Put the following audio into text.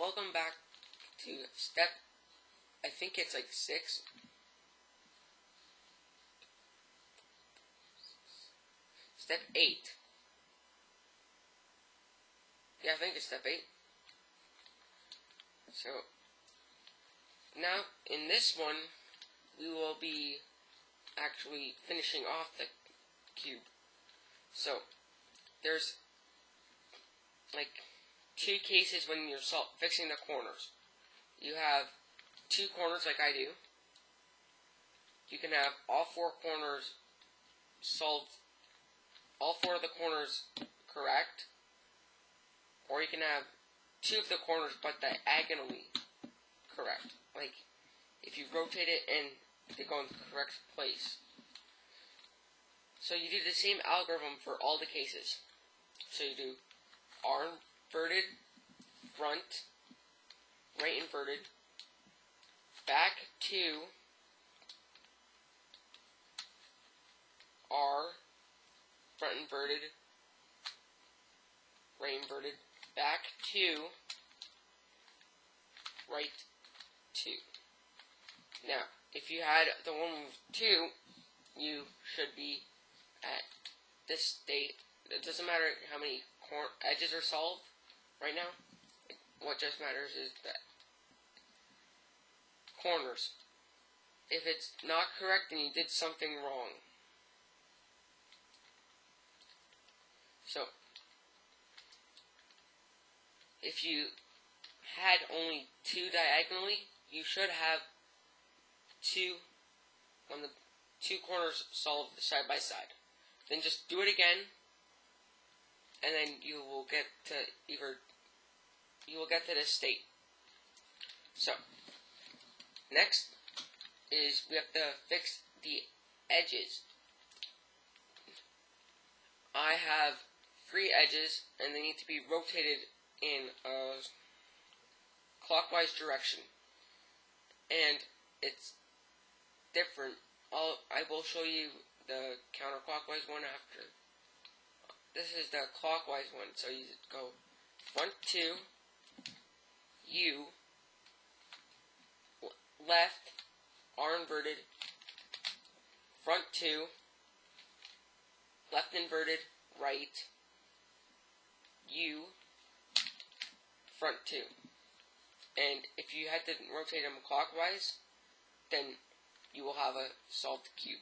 welcome back to step, I think it's like 6. Step 8. Yeah, I think it's step 8. So, now, in this one, we will be actually finishing off the cube. So, there's like 2 cases when you're fixing the corners. You have 2 corners like I do. You can have all 4 corners solved, all 4 of the corners correct, or you can have 2 of the corners but diagonally correct. Like, if you rotate it and they go in the correct place. So you do the same algorithm for all the cases. So you do R inverted, front, right inverted, back 2, R, front inverted, right inverted, back 2, right 2. Now, if you had the one with 2, you should be at this state. It doesn't matter how many edges are solved right now. What just matters is that corners. If it's not correct, then you did something wrong. So, if you had only 2 diagonally, you should have 2 on the 2 corners solved side by side. Then just do it again, and then you will get to this state. So, next is we have to fix the edges. I have 3 edges, and they need to be rotated in a clockwise direction. And it's different. I will show you the counterclockwise one after. This is the clockwise one, so you go front 2, U, left, R inverted, front 2, left inverted, right, U, front 2. And if you had to rotate them clockwise, then you will have a solved cube.